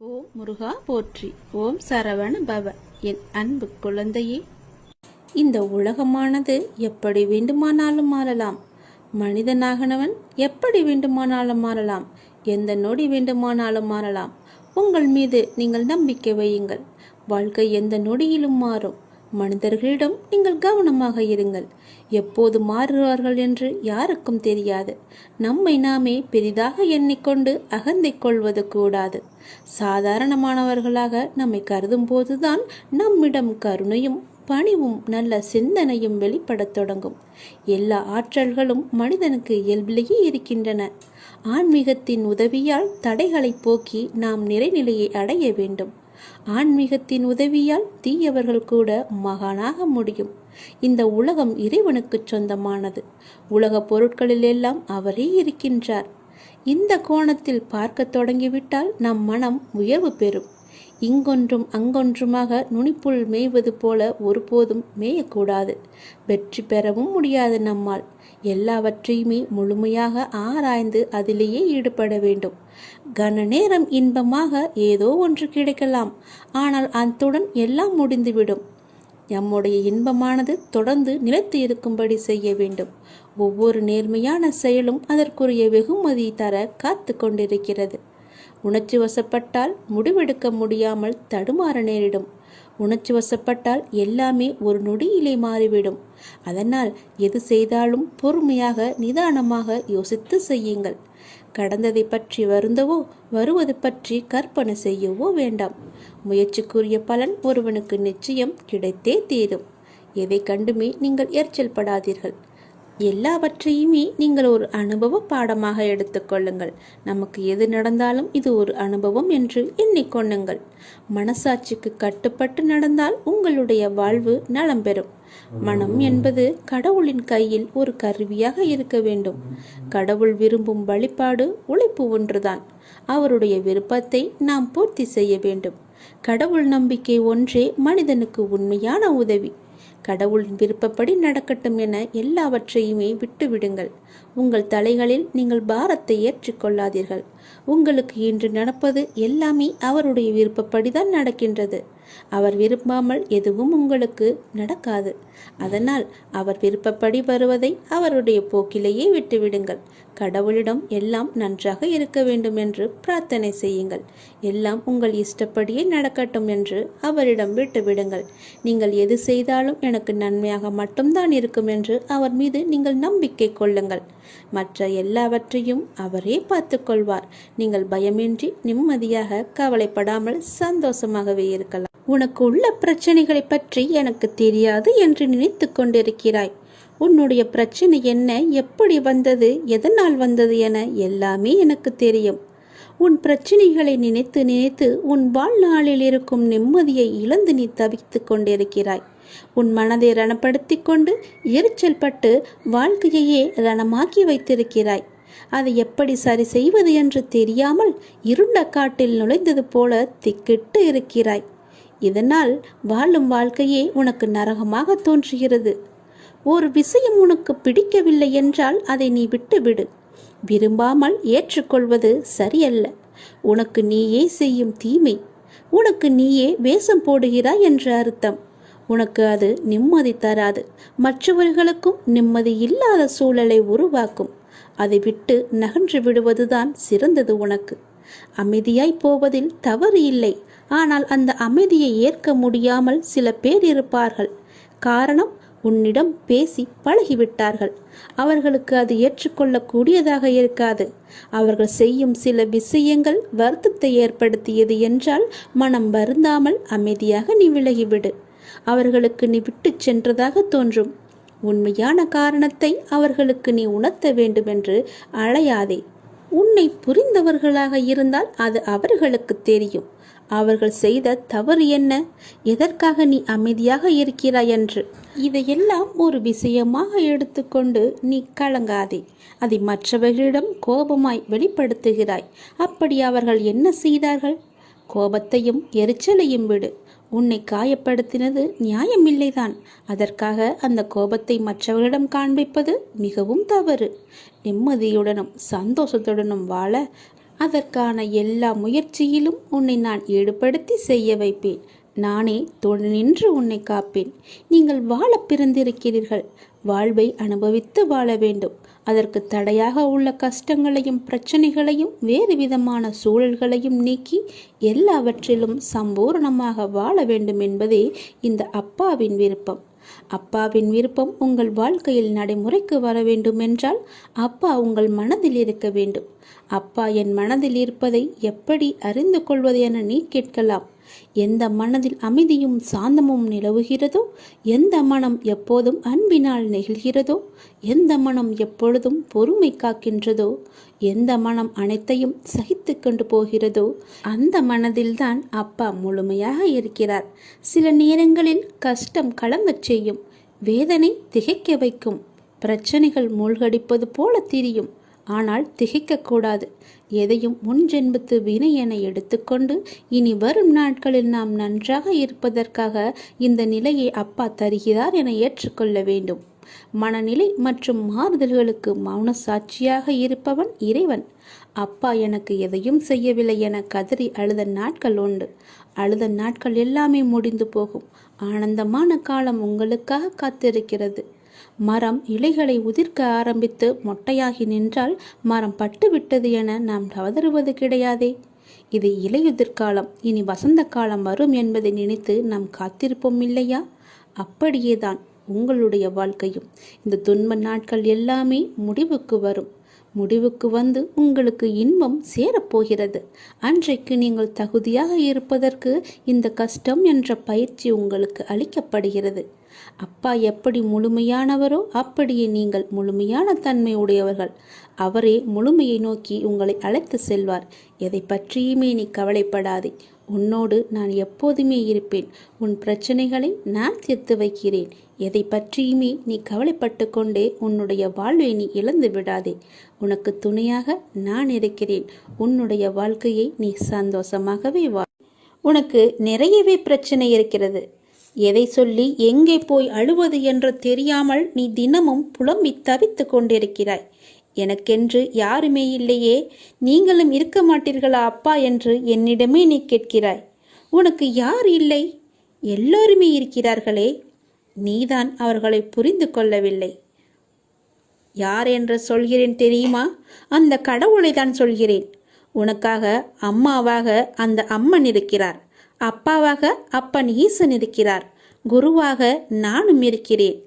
ஓம் முருகா போற்றி. ஓம் சரவண பவ. என் அன்பு குழந்தையே, இந்த உலகமானது எப்படி வேண்டுமானாலும் மாறலாம். மனிதனாகனவன் எப்படி வேண்டுமானாலும் மாறலாம். எந்த நொடி வேண்டுமானாலும் மாறலாம். உங்கள் மீது நீங்கள் நம்பிக்கை வையுங்கள். வாழ்க்கை எந்த நொடியிலும் மாறும். மனிதர்களிடம் நீங்கள் கவனமாக இருங்கள். எப்போது மாறுவார்கள் என்று யாருக்கும் தெரியாது. நம்மை நாமே பெரிதாக எண்ணிக்கொண்டு அகந்தை கொள்வது கூடாது. சாதாரணமானவர்களாக நம்மை கருதும் போதுதான் நம்மிடம் கருணையும் பணிவும் நல்ல சிந்தனையும் வெளிப்படத் தொடங்கும். எல்லா ஆற்றல்களும் மனிதனுக்கு இயல்பிலேயே இருக்கின்றன. ஆன்மீகத்தின் உதவியால் தடைகளை போக்கி நாம் நிறைநிலையை அடைய வேண்டும். ஆன்மீகத்தின் உதவியால் தீயவர்கள் கூட மகானாக முடியும். இந்த உலகம் இறைவனுக்கு சொந்தமானது. உலக பொருட்களிலெல்லாம் அவரே இருக்கின்றார். இந்த கோணத்தில் பார்க்க தொடங்கிவிட்டால் நம் மனம் உயர்வு பெறும். இங்கொன்றும் அங்கொன்றுமாக நுனிப்புல் மேய்வது போல ஒருபோதும் மேயக்கூடாது. வெற்றி பெறவும் முடியாது நம்மால். எல்லாவற்றையுமே முழுமையாக ஆராய்ந்து அதிலேயே ஈடுபட வேண்டும். கன நேரம் இன்பமாக ஏதோ ஒன்று கிடைக்கலாம். ஆனால் அத்துடன் எல்லாம் முடிந்துவிடும். நம்முடைய இன்பமானது தொடர்ந்து நிலைத்து இருக்கும்படி செய்ய வேண்டும். ஒவ்வொரு நேர்மையான செயலும் அதற்குரிய வெகுமதி தர காத்து கொண்டிருக்கிறது. உணர்ச்சி வசப்பட்டால் முடிவெடுக்க முடியாமல் தடுமாற நேரிடும். உணர்ச்சி வசப்பட்டால் எல்லாமே ஒரு நொடியிலே மாறிவிடும். அதனால் எது செய்தாலும் பொறுமையாக நிதானமாக யோசித்து செய்யுங்கள். கடந்ததை பற்றி வருந்தவோ வருவது பற்றி கற்பனை செய்யவோ வேண்டாம். முயற்சிக்குரிய பலன் ஒருவனுக்கு நிச்சயம் கிடைத்தே தீரும். எதை கண்டுமே நீங்கள் எரிச்சல் படாதீர்கள். எல்லாவற்றையுமே நீங்கள் ஒரு அனுபவ பாடமாக எடுத்துக்கொள்ளுங்கள். நமக்கு எது நடந்தாலும் இது ஒரு அனுபவம் என்று எண்ணிக்கொள்ளுங்கள். மனசாட்சிக்கு கட்டுப்பட்டு நடந்தால் உங்களுடைய வாழ்வு நலம் பெறும். மனம் என்பது கடவுளின் கையில் ஒரு கருவியாக இருக்க வேண்டும். கடவுள் விரும்பும் வழிபாடு உழைப்பு ஒன்றுதான். அவருடைய விருப்பத்தை நாம் பூர்த்தி செய்ய வேண்டும். கடவுள் நம்பிக்கை ஒன்றே மனிதனுக்கு உண்மையான உதவி. கடவுளின் விருப்பப்படி நடக்கட்டும் என எல்லாவற்றையுமே விட்டுவிடுங்கள். உங்கள் தலைகளில் நீங்கள் பாரத்தை ஏற்றுக்கொள்ளாதீர்கள். உங்களுக்கு இன்று நடப்பது எல்லாமே அவருடைய விருப்பப்படிதான் நடக்கின்றது. அவர் விரும்பாமல் எதுவும் உங்களுக்கு நடக்காது. அதனால் அவர் விருப்பப்படி வருவதை அவருடைய போக்கிலேயே விட்டுவிடுங்கள். கடவுளிடம் எல்லாம் நன்றாக இருக்க வேண்டும் என்று பிரார்த்தனை செய்யுங்கள். எல்லாம் உங்கள் இஷ்டப்படியே நடக்கட்டும் என்று அவரிடம் விட்டுவிடுங்கள். நீங்கள் எது செய்தாலும் எனக்கு நன்மையாக மட்டும்தான் இருக்கும் என்று அவர் மீது நீங்கள் நம்பிக்கை கொள்ளுங்கள். மற்ற எல்லாவற்றையும் அவரே பார்த்து கொள்வார். நீங்கள் பயமின்றி நிம்மதியாக கவலைப்படாமல் சந்தோஷமாகவே இருக்கலாம். உனக்கு உள்ள பிரச்சனைகளை பற்றி எனக்கு தெரியாது என்று நினைத்து கொண்டிருக்கிறாய். உன்னுடைய பிரச்சனை என்ன, எப்படி வந்தது, எதனால் வந்தது என எல்லாமே எனக்கு தெரியும். உன் பிரச்சனைகளை நினைத்து நினைத்து உன் வாழ்நாளில் இருக்கும் நிம்மதியை இழந்து நீ தவித்து கொண்டிருக்கிறாய். உன் மனதை ரணப்படுத்தி கொண்டு எரிச்சல் பட்டு வாழ்க்கையையே ரணமாக்கி வைத்திருக்கிறாய். அதை எப்படி சரி செய்வது என்று தெரியாமல் இருண்ட காட்டில் நுழைந்தது போல திக்கிட்டு இருக்கிறாய். இதனால் வாழும் வாழ்க்கையே உனக்கு நரகமாக தோன்றுகிறது. ஒரு விஷயம் உனக்கு பிடிக்கவில்லை என்றால் அதை நீ விட்டுவிடு. விரும்பாமல் ஏற்றுக்கொள்வது சரியல்ல. உனக்கு நீயே செய்யும் தீமை. உனக்கு நீயே வேஷம் போடுகிறாய் என்ற அர்த்தம். உனக்கு அது நிம்மதி தராது. மற்றவர்களுக்கும் நிம்மதி இல்லாத சூழலை உருவாக்கும். அதை விட்டு நகன்று விடுவதுதான் சிறந்தது உனக்கு. அமைதியாய் போவதில் தவறு இல்லை. ஆனால் அந்த அமைதியை ஏற்க முடியாமல் சில பேர் இருப்பார்கள். காரணம், உன்னிடம் பேசி பழகிவிட்டார்கள். அவர்களுக்கு அது ஏற்றுக்கொள்ளக்கூடியதாக இருக்காது. அவர்கள் செய்யும் சில விஷயங்கள் வருத்தத்தை ஏற்படுத்தியது என்றால் மனம் வருந்தாமல் அமைதியாக நீ விலகிவிடு. அவர்களுக்கு நீ விட்டு சென்றதாக தோன்றும். உண்மையான காரணத்தை அவர்களுக்கு நீ உணர்த்த வேண்டுமென்று அழையாதே. உன்னை புரிந்தவர்களாக இருந்தால் அது அவர்களுக்கு தெரியும். அவர்கள் செய்த தவறு என்ன, எதற்காக நீ அமைதியாக இருக்கிறாய் என்று. இதையெல்லாம் ஒரு விஷயமாக எடுத்துக்கொண்டு நீ கலங்காதே. அதை மற்றவர்களிடம் கோபமாய் வெளிப்படுத்துகிறாய். அப்படி அவர்கள் என்ன செய்தார்கள்? கோபத்தையும் எரிச்சலையும் விடு. உன்னை காயப்படுத்தினது நியாயமில்லைதான். அதற்காக அந்த கோபத்தை மற்றவர்களிடம் காண்பிப்பது மிகவும் தவறு. நிம்மதியுடனும் சந்தோஷத்துடனும் வாழ அதற்கான எல்லா முயற்சியிலும் உன்னை நான் ஈடுபடுத்தி செய்ய வைப்பேன். நானே துணை நின்று உன்னை காப்பேன். நீங்கள் வாழ பிறந்திருக்கிறீர்கள். வாழ்வை அனுபவித்து வாழ வேண்டும். அதற்கு தடையாக உள்ள கஷ்டங்களையும் பிரச்சனைகளையும் வேறு விதமான சூழல்களையும் நீக்கி எல்லாவற்றிலும் சம்பூர்ணமாக வாழ வேண்டும் என்பதே இந்த அப்பாவின் விருப்பம். அப்பாவின் விருப்பம் உங்கள் வாழ்க்கையில் நடைமுறைக்கு வர வேண்டும் என்றால் அப்பா உங்கள் மனதில் இருக்க வேண்டும். அப்பா என் மனதில் இருப்பதை எப்படி அறிந்து கொள்வது என நீ கேட்கலாம். எந்த மனதில் அமைதியும் சாந்தமும் நிலவுகிறதோ, எந்த மனம் எப்போதும் அன்பினால் நெகிழ்கிறதோ, எந்த மனம் எப்பொழுதும் பொறுமை காக்கின்றதோ, எந்த மனம் அனைத்தையும் சகித்து கொண்டு போகிறதோ அந்த மனதில்தான் அப்பா முழுமையாக இருக்கிறார். சில நேரங்களில் கஷ்டம் கலங்கச் செய்யும், வேதனை திகைக்க வைக்கும், பிரச்சனைகள் மூழ்கடிப்பது போல தெரியும். ஆனால் திகைக்கக்கூடாது. எதையும் முன் ஜென்மத்து வினை என எடுத்துக்கொண்டு இனி வரும் நாட்களில் நாம் நன்றாக இருப்பதற்காக இந்த நிலையை அப்பா தருகிறார் என ஏற்றுக்கொள்ள வேண்டும். மனநிலை மற்றும் மாறுதல்களுக்கு மௌன சாட்சியாக இருப்பவன் இறைவன். அப்பா எனக்கு எதையும் செய்யவில்லை என கதறி அழுத நாட்கள் உண்டு. அழுத நாட்கள் எல்லாமே முடிந்து போகும். ஆனந்தமான காலம் உங்களுக்காக காத்திருக்கிறது. மரம் இலைகளை உதிர்க்க ஆரம்பித்து மொட்டையாகி நின்றால் மரம் பட்டுவிட்டது என நாம் கதறுவது கிடையாதே. இது இலையுதிர்காலம், இனி வசந்த காலம் வரும் என்பதை நினைத்து நாம் காத்திருப்போம் இல்லையா? அப்படியேதான் உங்களுடைய வாழ்க்கையும். இந்த துன்ப நாட்கள் எல்லாமே முடிவுக்கு வரும். முடிவுக்கு வந்து உங்களுக்கு இன்பம் சேரப்போகிறது. அன்றைக்கு நீங்கள் தகுதியாக இருப்பதற்கு இந்த கஷ்டம் என்ற பயிற்சி உங்களுக்கு அளிக்கப்படுகிறது. அப்பா எப்படி முழுமையானவரோ அப்படியே நீங்கள் முழுமையான தன்மை உடையவர்கள். அவரே முழுமையை நோக்கி உங்களை அழைத்து செல்வார். எதை பற்றியுமே நீ கவலைப்படாதே. உன்னோடு நான் எப்போதுமே இருப்பேன். உன் பிரச்சனைகளை நான் தீர்த்து வைக்கிறேன். எதை பற்றியுமே நீ கவலைப்பட்டு கொண்டே உன்னுடைய வாழ்வை நீ இழந்து விடாதே. உனக்கு துணையாக நான் இருக்கிறேன். உன்னுடைய வாழ்க்கையை நீ சந்தோஷமாகவே வாழ். உனக்கு நிறையவே பிரச்சனை இருக்கிறது. எதை சொல்லி எங்கே போய் அழுவது என்று தெரியாமல் நீ தினமும் புலம்பி தவித்து கொண்டிருக்கிறாய். எனக்கென்று யாருமே இல்லையே, நீங்களும் இருக்க மாட்டீர்களா அப்பா என்று என்னிடமே நீ கேட்கிறாய். உனக்கு யார் இல்லை? எல்லோருமே இருக்கிறார்களே. நீதான் அவர்களை புரிந்து கொள்ளவில்லை. யார் என்று சொல்கிறேன் தெரியுமா? அந்த கடவுளை தான் சொல்கிறேன். உனக்காக அம்மாவாக அந்த அம்மன் இருக்கிறார். அப்பாவாக அப்பன் ஈசன் இருக்கிறார். குருவாக நானும் இருக்கிறேன்.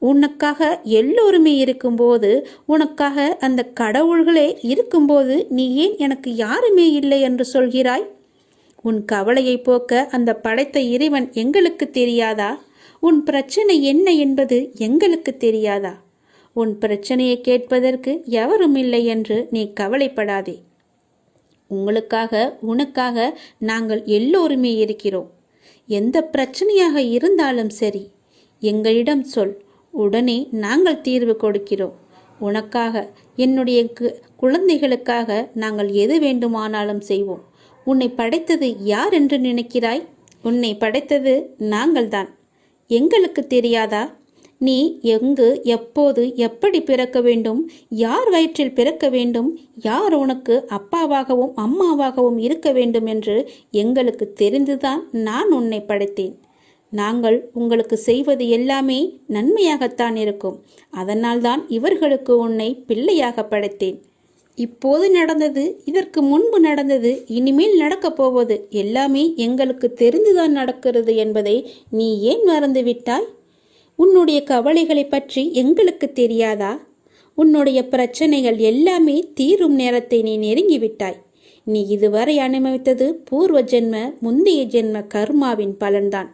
உனக்காக எல்லோருமே இருக்கும்போது, உனக்காக அந்த கடவுள்களே இருக்கும்போது நீ ஏன் எனக்கு யாருமே இல்லை என்று சொல்கிறாய்? உன் கவலையை போக்க அந்த படைத்த இறைவன் எங்களுக்கு தெரியாதா? உன் பிரச்சனை என்ன என்பது எங்களுக்கு தெரியாதா? உன் பிரச்சனையை கேட்பதற்கு எவரும் இல்லை என்று நீ கவலைப்படாதே. உங்களுக்காக உனக்காக நாங்கள் எல்லோருமே இருக்கிறோம். எந்த பிரச்சனையாக இருந்தாலும் சரி எங்களிடம் சொல், உடனே நாங்கள் தீர்வு கொடுக்கிறோம். உனக்காக, என்னுடைய குழந்தைகளுக்காக நாங்கள் எது வேண்டுமானாலும் செய்வோம். உன்னை படைத்தது யார் என்று நினைக்கிறாய்? உன்னை படைத்தது நாங்கள்தான். எங்களுக்கு தெரியாதா? நீ எங்கு, எப்போது, எப்படி பிறக்க வேண்டும், யார் வயிற்றில் பிறக்க வேண்டும், யார் உனக்கு அப்பாவாகவும் அம்மாவாகவும் இருக்க வேண்டும் என்று எங்களுக்கு தெரிந்துதான் நான் உன்னை படைத்தேன். நாங்கள் உங்களுக்கு செய்வது எல்லாமே நன்மையாகத்தான் இருக்கும். அதனால்தான் இவர்களுக்கு உன்னை பிள்ளையாக படைத்தேன். இப்போது நடந்தது, இதற்கு முன்பு நடந்தது, இனிமேல் நடக்கப் போவது எல்லாமே எங்களுக்கு தெரிந்துதான் நடக்கிறது என்பதை நீ ஏன் மறந்துவிட்டாய்? உன்னுடைய கவலைகளை பற்றி எங்களுக்கு தெரியாதா? உன்னுடைய பிரச்சனைகள் எல்லாமே தீரும் நேரத்தை நீ நெருங்கிவிட்டாய். நீ இதுவரை அனுபவித்தது பூர்வ ஜென்ம, முந்தைய ஜென்ம கர்மாவின் பலன்தான்.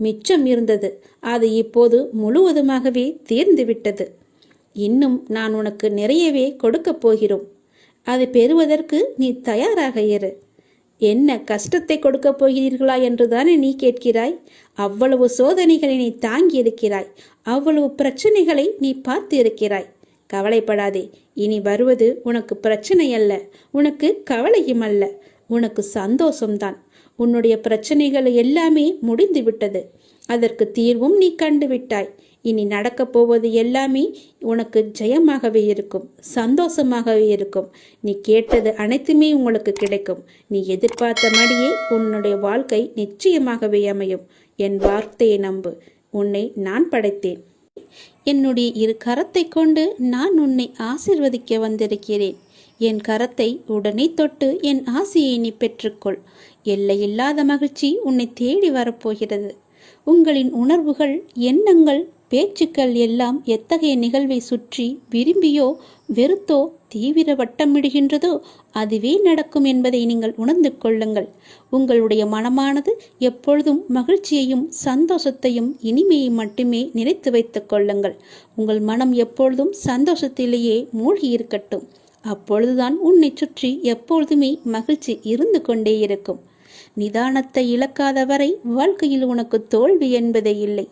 மிச்சம் இருந்தது, அது இப்போது முழுவதுமாகவே தீர்ந்துவிட்டது. இன்னும் நான் உனக்கு நிறையவே கொடுக்கப் போகிறோம். அதை பெறுவதற்கு நீ தயாராக இரு. என்ன கஷ்டத்தை கொடுக்கப் போகிறீர்களா என்றுதானே நீ கேட்கிறாய்? அவ்வளவு சோதனைகளை நீ தாங்கி இருக்கிறாய். அவ்வளவு பிரச்சனைகளை நீ பார்த்து இருக்கிறாய். கவலைப்படாதே. இனி வருவது உனக்கு பிரச்சனை அல்ல, உனக்கு கவலையும் அல்ல, உனக்கு சந்தோஷம்தான். உன்னுடைய பிரச்சனைகள் எல்லாமே முடிந்து விட்டது. அதற்கு தீர்வும் நீ கண்டு விட்டாய். இனி நடக்கப் போவது எல்லாமே உனக்கு ஜெயமாகவே இருக்கும், சந்தோஷமாகவே இருக்கும். நீ கேட்டது அனைத்துமே உங்களுக்கு கிடைக்கும். நீ எதிர்பார்த்த மாதிரியே உன்னுடைய வாழ்க்கை நிச்சயமாகவே அமையும். என் வார்த்தையை நம்பு. உன்னை நான் படைத்தேன். என்னுடைய இரு கரத்தை கொண்டு நான் உன்னை ஆசிர்வதிக்க வந்திருக்கிறேன். என் கரத்தை உடனே தொட்டு என் ஆசையை நீ பெற்றுக்கொள். எல்லையில்லாத மகிழ்ச்சி உன்னை தேடி வரப்போகிறது. உங்களின் உணர்வுகள், எண்ணங்கள், பேச்சுக்கள் எல்லாம் எத்தகைய நிகழ்வை சுற்றி விரும்பியோ வெறுத்தோ தீவிர வட்டமிடுகின்றதோ அதுவே நடக்கும் என்பதை நீங்கள் உணர்ந்து கொள்ளுங்கள். உங்களுடைய மனமானது எப்பொழுதும் மகிழ்ச்சியையும் சந்தோஷத்தையும் இனிமையை மட்டுமே நினைத்து வைத்துக் கொள்ளுங்கள். உங்கள் மனம் எப்பொழுதும் சந்தோஷத்திலேயே மூழ்கி இருக்கட்டும். அப்பொழுதுதான் உன்னை சுற்றி எப்பொழுதுமே மகிழ்ச்சி இருந்து கொண்டே இருக்கும். நிதானத்தை இழக்காத வரை வாழ்க்கையில் உனக்கு தோல்வி என்பதே இல்லை.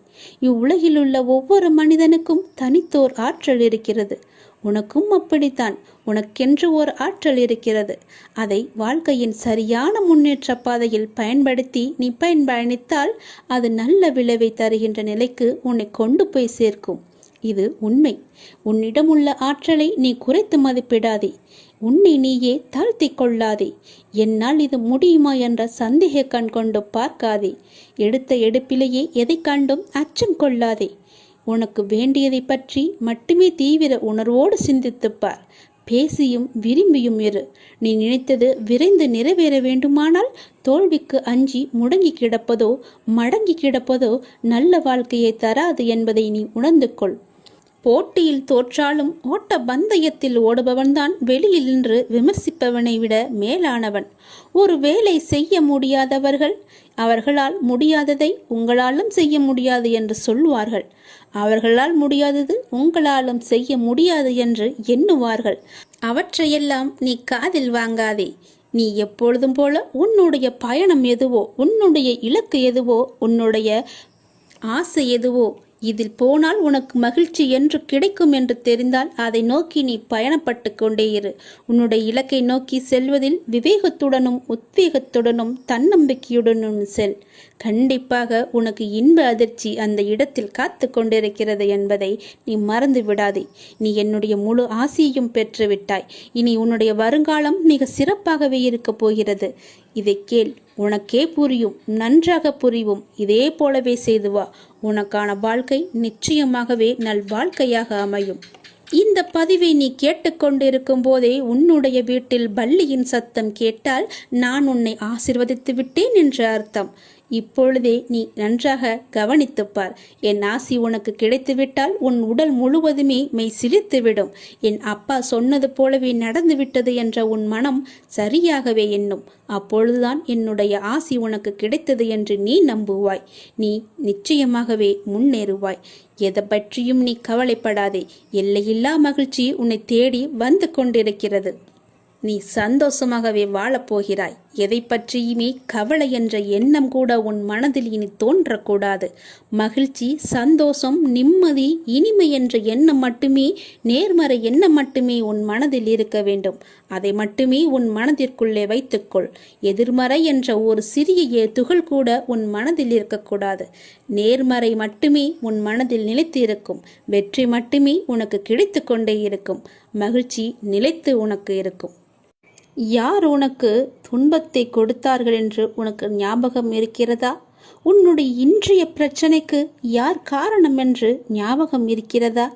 இவ்வுலகில் உள்ள ஒவ்வொரு மனிதனுக்கும் தனித்தோர் ஆற்றல் இருக்கிறது. உனக்கும் அப்படித்தான். உனக்கென்று ஓர் ஆற்றல் இருக்கிறது. அதை வாழ்க்கையின் சரியான முன்னேற்ற பாதையில் பயன்படுத்தி நீ பயணித்தால் அது நல்ல விளைவை தருகின்ற நிலைக்கு உன்னை கொண்டு போய் சேர்க்கும். இது உண்மை. உன்னிடம் உள்ள ஆற்றலை நீ குறைத்து மதிப்பிடாதே. உன்னை நீயே தாழ்த்தி கொள்ளாதே. என்னால் இது முடியுமா என்ற சந்தேக கண் கொண்டு பார்க்காதே. எடுத்த எடுப்பிலேயே எதை கண்டும் அச்சம் கொள்ளாதே. உனக்கு வேண்டியதை பற்றி மட்டுமே தீவிர உணர்வோடு சிந்தித்துப்பார். பேசியும் விரும்பியும் இரு. நீ நினைத்தது விரைந்து நிறைவேற வேண்டுமானால் தோல்விக்கு அஞ்சி முடங்கி கிடப்பதோ மடங்கி கிடப்பதோ நல்ல வாழ்க்கையை தராது என்பதை நீ உணர்ந்து கொள். போட்டியில் தோற்றாலும் ஓட்ட பந்தயத்தில் ஓடுபவன்தான் வெளியில் நின்று விமர்சிப்பவனை விட மேலானவன். ஒரு வேலை செய்ய முடியாதவர்கள் அவர்களால் முடியாததை உங்களாலும் செய்ய முடியாது என்று சொல்வார்கள். அவர்களால் முடியாதது உங்களாலும் செய்ய முடியாது என்று எண்ணுவார்கள். அவற்றையெல்லாம் நீ காதில் வாங்காதே. நீ எப்பொழுதும் போல உன்னுடைய பயணம் எதுவோ, உன்னுடைய இலக்கு எதுவோ, உன்னுடைய ஆசை எதுவோ, இதில் போனால் உனக்கு மகிழ்ச்சி என்று கிடைக்கும் என்று தெரிந்தால் அதை நோக்கி நீ பயணப்பட்டு கொண்டே இரு. உன்னுடைய இலக்கை நோக்கி செல்வதில் விவேகத்துடனும் உத்வேகத்துடனும் தன்னம்பிக்கையுடனும் செல். கண்டிப்பாக உனக்கு இன்ப அதிர்ச்சி அந்த இடத்தில் காத்து கொண்டிருக்கிறது என்பதை நீ மறந்து விடாதே. நீ என்னுடைய முழு ஆசையையும் பெற்றுவிட்டாய். இனி உன்னுடைய வருங்காலம் மிக சிறப்பாகவே இருக்கப் போகிறது. இதை கேள், உனக்கே புரியும், நன்றாக புரியும். இதே போலவே செய்து வா. உனக்கான வாழ்க்கை நிச்சயமாகவே நல் வாழ்க்கையாக அமையும். இந்த பதிவை நீ கேட்டுக்கொண்டிருக்கும் போதே உன்னுடைய வீட்டில் பல்லியின் சத்தம் கேட்டால் நான் உன்னை ஆசிர்வதித்து விட்டேன் என்று அர்த்தம். இப்பொழுதே நீ நன்றாக கவனித்துப்பார். என் ஆசி உனக்கு கிடைத்துவிட்டால் உன் உடல் முழுவதுமே மெய் சிலிர்த்துவிடும். என் அப்பா சொன்னது போலவே நடந்துவிட்டது என்ற உன் மனம் சரியாகவே எண்ணும். அப்பொழுதுதான் என்னுடைய ஆசி உனக்கு கிடைத்தது என்று நீ நம்புவாய். நீ நிச்சயமாகவே முன்னேறுவாய். எதை பற்றியும் நீ கவலைப்படாதே. எல்லையில்லா மகிழ்ச்சி உன்னை தேடி வந்து கொண்டிருக்கிறது. நீ சந்தோஷமாகவே வாழப்போகிறாய். எதை பற்றியுமே கவலை என்ற எண்ணம் கூட உன் மனதில் இனி தோன்றக்கூடாது. மகிழ்ச்சி, சந்தோஷம், நிம்மதி, இனிமை என்ற எண்ணம் மட்டுமே, நேர்மறை எண்ணம் மட்டுமே உன் மனதில் இருக்க வேண்டும். அதை மட்டுமே உன் மனதிற்குள்ளே வைத்துக்கொள். எதிர்மறை என்ற ஒரு சிறிய துகள் கூட உன் மனதில் இருக்கக்கூடாது. நேர்மறை மட்டுமே உன் மனதில் நிலைத்து இருக்கும். வெற்றி மட்டுமே உனக்கு கிடைத்து கொண்டே இருக்கும். மகிழ்ச்சி நிலைத்து உனக்கு இருக்கும். யார் உனக்கு துன்பத்தை கொடுத்தார்கள் என்று உனக்கு ஞாபகம் இருக்கிறதா? உன்னுடைய இன்றைய பிரச்சனைக்கு யார் காரணம் என்று ஞாபகம் இருக்கிறதா?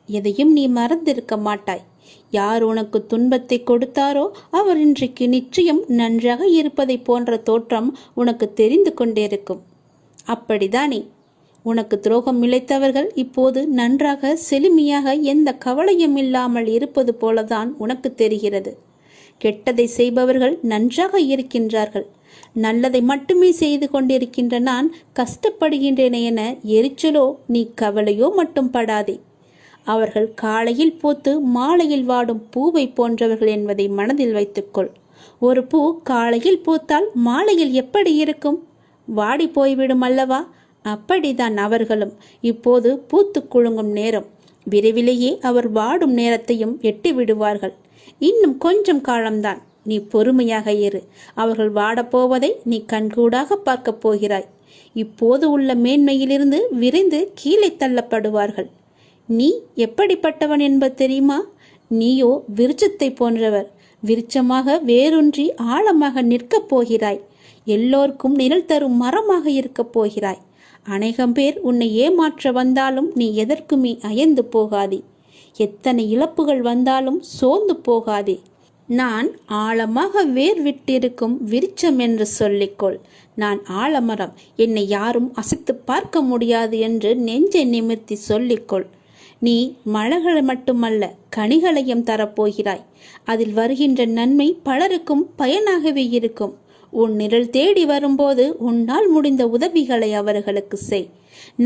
எதையும் நீ மறந்திருக்க மாட்டாய். யார் உனக்கு துன்பத்தை கொடுத்தாரோ அவர் இன்றைக்கு நிச்சயம் நன்றாக இருப்பதை போன்ற தோற்றம் உனக்கு தெரிந்து கொண்டிருக்கும். அப்படிதானே? உனக்கு துரோகம் இழைத்தவர்கள் இப்போது நன்றாக செழுமையாக எந்த கவலையும் இல்லாமல் இருப்பது போலதான் உனக்கு தெரிகிறது. கெட்டதை செய்பவர்கள் நன்றாக இருக்கின்றார்கள். நல்லதை மட்டுமே செய்து கொண்டிருக்கின்ற நான் கஷ்டப்படுகின்றேன் என எரிச்சலோ நீ கவலையோ மட்டும் படாதே. அவர்கள் காலையில் பூத்து மாலையில் வாடும் பூவை போன்றவர்கள் என்பதை மனதில் வைத்துக்கொள். ஒரு பூ காலையில் பூத்தால் மாலையில் எப்படி இருக்கும்? வாடி போய்விடும் அல்லவா? அப்படிதான் அவர்களும். இப்போது பூத்து குலுங்கும் நேரம். விரைவிலேயே அவர் வாடும் நேரத்தையும் எட்டி விடுவார்கள். இன்னும் கொஞ்சம் காலம்தான். நீ பொறுமையாக இரு. அவர்கள் வாடப்போவதை நீ கண்கூடாக பார்க்கப் போகிறாய். இப்போது உள்ள மேன்மையிலிருந்து விரைந்து கீழே தள்ளப்படுவார்கள். நீ எப்படிப்பட்டவன் என்பது தெரியுமா? நீயோ விருட்சத்தை போன்றவர். விருட்சமாக வேரூன்றி ஆழமாக நிற்கப் போகிறாய். எல்லோருக்கும் நிழல் தரும் மரமாக இருக்கப் போகிறாய். அநேகம் பேர் உன்னை ஏமாற்ற வந்தாலும் நீ எதற்குமே அயர்ந்து போகாதே. எத்தனை இழப்புகள் வந்தாலும் சோர்ந்து போகாதே. நான் ஆழமாக வேர் விட்டிருக்கும் விருட்சம் என்று சொல்லிக்கொள். நான் ஆலமரம், என்னை யாரும் அசைத்து பார்க்க முடியாது என்று நெஞ்சை நிமிர்த்தி சொல்லிக்கொள். நீ மலர்களை மட்டுமல்ல, கனிகளையும் தரப்போகிறாய். அதில் வருகின்ற நன்மை பலருக்கும் பயனாகவே இருக்கும். உன் நிழல் தேடி வரும்போது உன்னால் முடிந்த உதவிகளை அவர்களுக்கு செய்.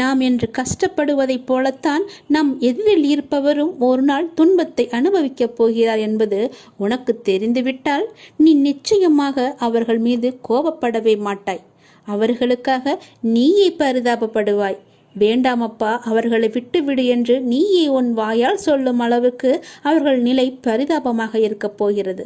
நாம் என்று கஷ்டப்படுவதைப் போலத்தான் நம் எதிரில் இருப்பவரும் ஒரு நாள் துன்பத்தை அனுபவிக்கப் போகிறார் என்பது உனக்கு தெரிந்துவிட்டால் நீ நிச்சயமாக அவர்கள் மீது கோபப்படவே மாட்டாய். அவர்களுக்காக நீயே பரிதாபப்படுவாய். வேண்டாமப்பா, அவர்களை விட்டுவிடு என்று நீயே உன் வாயால் சொல்லும் அளவுக்கு அவர்கள் நிலை பரிதாபமாக இருக்கப் போகிறது.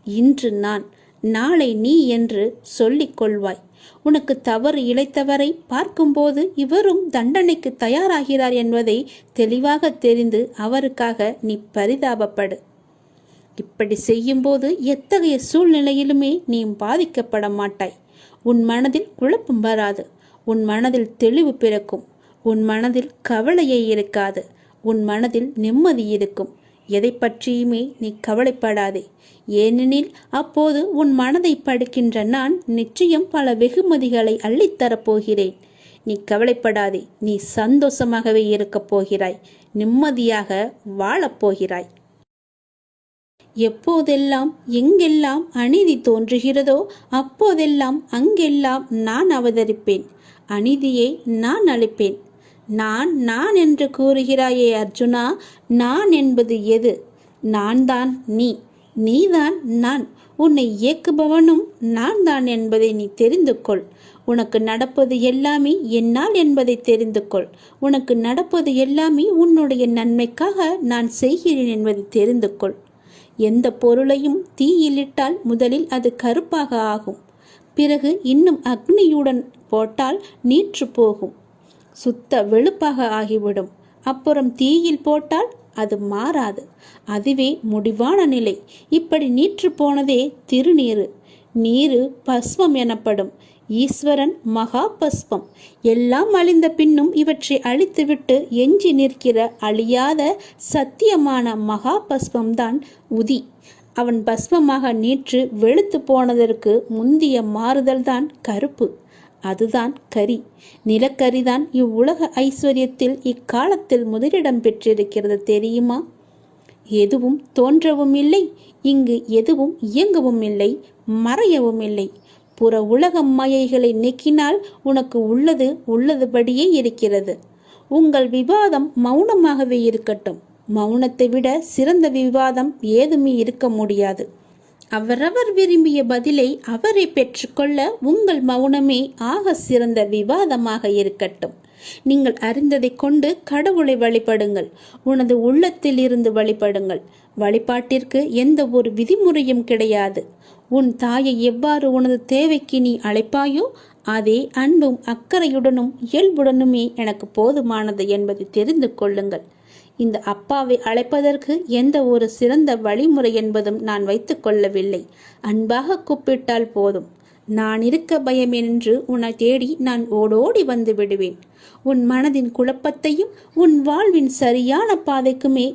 இன்று நான், நாளை நீ என்று சொல்லிக் கொள்வாய். உனக்கு தவறு இழைத்தவரை பார்க்கும்போது இவரும் தண்டனைக்கு தயாராகிறார் என்பதை தெளிவாக தெரிந்து அவருக்காக நீ பரிதாபப்படு. இப்படி செய்யும்போது எத்தகைய சூழ்நிலையிலுமே நீ பாதிக்கப்பட மாட்டாய். உன் மனதில் குழப்பம் வராது. உன் மனதில் தெளிவு பிறக்கும். உன் மனதில் கவலையே இருக்காது. உன் மனதில் நிம்மதி இருக்கும். எதை பற்றியுமே நீ கவலைப்படாதே. ஏனெனில் அப்போது உன் மனதை படுக்கின்ற நான் நிச்சயம் பல வெகுமதிகளை அள்ளித்தரப்போகிறேன். நீ கவலைப்படாதே. நீ சந்தோஷமாகவே இருக்கப் போகிறாய். நிம்மதியாக வாழப்போகிறாய். எப்போதெல்லாம் எங்கெல்லாம் அநீதி தோன்றுகிறதோ அப்போதெல்லாம் அங்கெல்லாம் நான் அவதரிப்பேன். அநீதியை நான் அழிப்பேன். நான் நான் என்று கூறுகிறாயே அர்ஜுனா, நான் என்பது எது? நான் தான் நீ, நீதான் நான். உன்னை இயக்குபவனும் நான் தான் என்பதை நீ தெரிந்து கொள். உனக்கு நடப்பது எல்லாமே என்னால் என்பதை தெரிந்து கொள். உனக்கு நடப்பது எல்லாமே உன்னுடைய நன்மைக்காக நான் செய்கிறேன் என்பதை தெரிந்து கொள். எந்த பொருளையும் தீயிலிட்டால் முதலில் அது கருப்பாக ஆகும். பிறகு இன்னும் அக்னியுடன் போட்டால் நீற்று போகும், சுத்த வெளுப்பாக ஆகிவிடும். அப்புறம் தீயில் போட்டால் அது மாறாது. அதுவே முடிவான நிலை. இப்படி நீற்று போனதே திருநீரு. நீரு பஸ்மம் எனப்படும். ஈஸ்வரன் மகா பஸ்பம். எல்லாம் அழிந்த பின்னும் இவற்றை அழித்துவிட்டு எஞ்சி நிற்கிற அழியாத சத்தியமான மகா பஸ்பம்தான் உதி. அவன் பஸ்மமாக நீற்று வெளுத்து போனதற்கு முந்திய மாறுதல்தான் கருப்பு. அதுதான் கரி. நிலக்கரிதான் இவ்வுலக ஐஸ்வர்யத்தில் இக்காலத்தில் முதலிடம் பெற்றிருக்கிறது தெரியுமா? எதுவும் தோன்றவும் இல்லை, இங்கு எதுவும் இயங்கவும் இல்லை, மறையவும் இல்லை. புற உலக மாயைகளை நீக்கினால் உனக்கு உள்ளது உள்ளதுபடியே இருக்கிறது. உங்கள் விவாதம் மௌனமாகவே இருக்கட்டும். மௌனத்தை விட சிறந்த விவாதம் ஏதுமே இருக்க முடியாது. அவரவர் விரும்பிய பதிலை அவரை பெற்றுக்கொள்ள உங்கள் மௌனமே ஆக சிறந்த விவாதமாக இருக்கட்டும். நீங்கள் அறிந்ததை கொண்டு கடவுளை வழிபடுங்கள். உனது உள்ளத்தில் இருந்து வழிபடுங்கள். வழிபாட்டிற்கு எந்த ஒரு விதிமுறையும் கிடையாது. உன் தாயை எவ்வாறு உனது தேவைக்கு நீ அழைப்பாயோ அதே அன்பும் அக்கறையுடனும் இயல்புடனுமே எனக்கு போதுமானது என்பதை தெரிந்து கொள்ளுங்கள். இந்த அப்பாவை அழைப்பதற்கு எந்த ஒரு சிறந்த வழிமுறை என்பதும் நான் வைத்துக் கொள்ளவில்லை. அன்பாக கூப்பிட்டால் போதும். நான் இருக்க பயமென்று உன்னை தேடி நான் ஓடோடி வந்து விடுவேன். உன் மனதின் குழப்பத்தையும் உன் வாழ்வின் சரியான பாதைக்குமே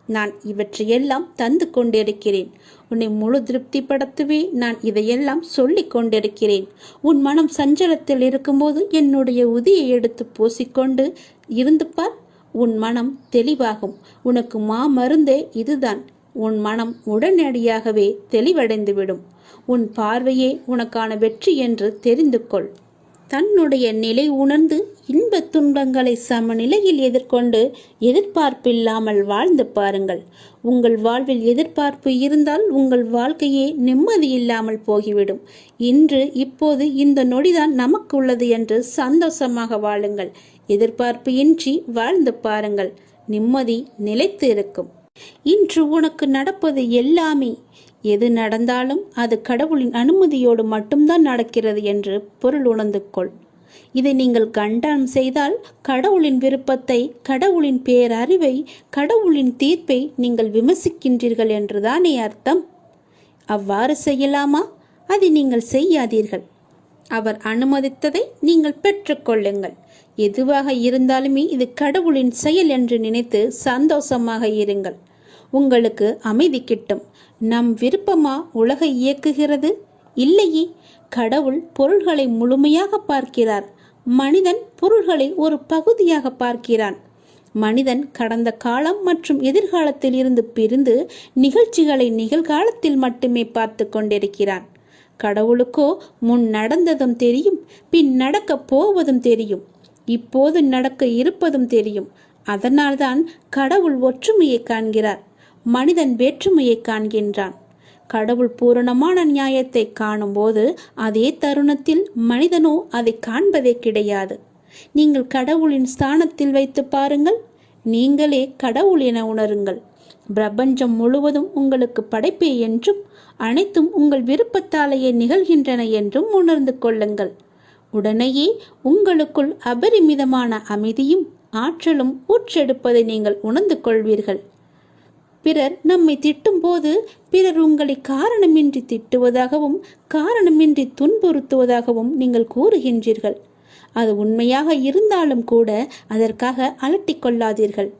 நான் இவற்றையெல்லாம் தந்து கொண்டிருக்கிறேன். உன்னை முழு திருப்திப்படுத்தவே நான் இதையெல்லாம் சொல்லிக் கொண்டிருக்கிறேன். உன் மனம் சஞ்சலத்தில் இருக்கும்போது என்னுடைய உதியை எடுத்து பூசிக்கொண்டு இருந்து பார். உன் மனம் தெளிவாகும். உனக்கு மாமருந்தே இதுதான். உன் மனம் உடனடியாகவே தெளிவடைந்துவிடும். உன் பார்வையே உனக்கான வெற்றி என்று தெரிந்து கொள். தன்னுடைய நிலை உணர்ந்து இன்ப துன்பங்களை சமநிலையில் எதிர்கொண்டு எதிர்பார்ப்பில்லாமல் வாழ்ந்து பாருங்கள். உங்கள் வாழ்வில் எதிர்பார்ப்பு இருந்தால் உங்கள் வாழ்க்கையே நிம்மதி இல்லாமல் போகிவிடும். இன்று இப்போது இந்த நொடிதான் நமக்கு உள்ளது என்று சந்தோஷமாக வாழுங்கள். எதிர்பார்ப்பு இன்றி வாழ்ந்து பாருங்கள். நிம்மதி நிலைத்து இருக்கும். இன்று உனக்கு நடப்பது எல்லாமே, எது நடந்தாலும் அது கடவுளின் அனுமதியோடு மட்டும்தான் நடக்கிறது என்று பொருள் உணர்ந்து கொள். இதை நீங்கள் கண்டனம் செய்தால் கடவுளின் விருப்பத்தை, கடவுளின் பேரறிவை, கடவுளின் தீர்ப்பை நீங்கள் விமர்சிக்கின்றீர்கள் என்றுதானே அர்த்தம்? அவ்வாறு செய்யலாமா? அதை நீங்கள் செய்யாதீர்கள். அவர் அனுமதித்ததை நீங்கள் பெற்றுக்கொள்ளுங்கள். எதுவாக இருந்தாலுமே இது கடவுளின் செயல் என்று நினைத்து சந்தோஷமாக இருங்கள். உங்களுக்கு அமைதி கிட்டும். நம் விருப்பமா உலகை இயக்குகிறது? இல்லையே. கடவுள் பொருள்களை முழுமையாக பார்க்கிறார். மனிதன் பொருள்களை ஒரு பகுதியாக பார்க்கிறான். மனிதன் கடந்த காலம் மற்றும் எதிர்காலத்தில் இருந்து பிரிந்து நிகழ்ச்சிகளை நிகழ்காலத்தில் மட்டுமே பார்த்து கொண்டிருக்கிறான். கடவுளுக்கோ முன் நடந்ததும் தெரியும், பின் நடக்க போவதும் தெரியும், இப்போது நடக்க இருப்பதும் தெரியும். அதனால்தான் கடவுள் ஒற்றுமையை காண்கிறார், மனிதன் வேற்றுமையை காண்கின்றான். கடவுள் பூரணமான நியாயத்தை காணும்போது அதே தருணத்தில் மனிதனோ அதை காண்பதே கிடையாது. நீங்கள் கடவுளின் ஸ்தானத்தில் வைத்து பாருங்கள். நீங்களே கடவுள் என உணருங்கள். பிரபஞ்சம் முழுவதும் உங்களுக்கு படைப்பே என்றும் அனைத்தும் உங்கள் விருப்பத்தாலேயே நிகழ்கின்றன என்றும் உணர்ந்து கொள்ளுங்கள். உடனேயே உங்களுக்குள் அபரிமிதமான அமைதியும் ஆற்றலும் ஊற்றெடுப்பதை நீங்கள் உணர்ந்து கொள்வீர்கள். பிறர் நம்மை திட்டும் போது பிறர் உங்களை காரணமின்றி திட்டுவதாகவும் காரணமின்றி துன்புறுத்துவதாகவும் நீங்கள் கூறுகின்றீர்கள். அது உண்மையாக இருந்தாலும் கூட அதற்காக அலட்டிக் கொள்ளாதீர்கள்.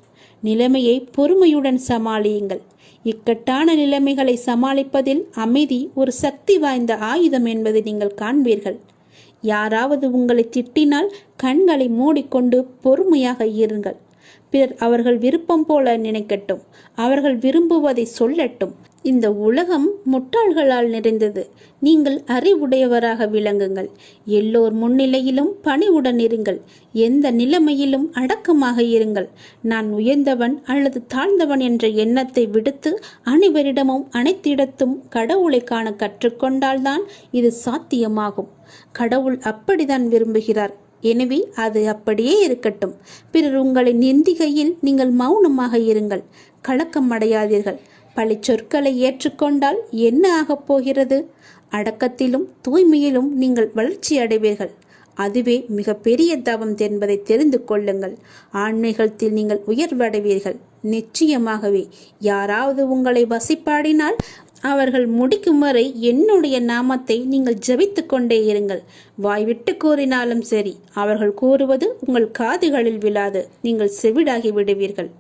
நிலைமையை பொறுமையுடன் சமாளியுங்கள். இக்கட்டான நிலைமைகளை சமாளிப்பதில் அமைதி ஒரு சக்தி வாய்ந்த ஆயுதம் என்பதை நீங்கள் காண்பீர்கள். யாராவது உங்களை திட்டினால் கண்களை மூடிக்கொண்டு பொறுமையாக இருங்கள். பிறர் அவர்கள் விருப்பம் போல நினைக்கட்டும், அவர்கள் விரும்புவதை சொல்லட்டும். இந்த உலகம் முட்டாள்களால் நிறைந்தது. நீங்கள் அறிவுடையவராக விளங்குங்கள். எல்லோர் முன்னிலையிலும் பணிவுடன் இருங்கள். எந்த நிலைமையிலும் அடக்கமாக இருங்கள். நான் உயர்ந்தவன் அல்லது தாழ்ந்தவன் என்ற எண்ணத்தை விடுத்து அனைவரிடமும் அனைத்திடத்தும் கடவுளை காண கற்றுக்கொண்டால்தான் இது சாத்தியமாகும். கடவுள் அப்படித்தான் விரும்புகிறார். எனவே அது அப்படியே இருக்கட்டும். பிறர் உங்களை நிந்திகையில் நீங்கள் மௌனமாக இருங்கள். கலக்கம் அடையாதீர்கள். பழி சொற்களை ஏற்றுக்கொண்டால் என்ன ஆகப் போகிறது? அடக்கத்திலும் தூய்மையிலும் நீங்கள் வளர்ச்சி அடைவீர்கள். அதுவே மிக பெரிய தவம் என்பதை தெரிந்து கொள்ளுங்கள். ஆன்மீகத்தில் நீங்கள் உயர்வடைவீர்கள். நிச்சயமாகவே யாராவது உங்களை வசிப்பாடினால் அவர்கள் முடிக்கும் வரை என்னுடைய நாமத்தை நீங்கள் ஜபித்து கொண்டே இருங்கள். வாய்விட்டு கூறினாலும் சரி, அவர்கள் கூறுவது உங்கள் காதுகளில் விழாது. நீங்கள் செவிடாகி விடுவீர்கள்.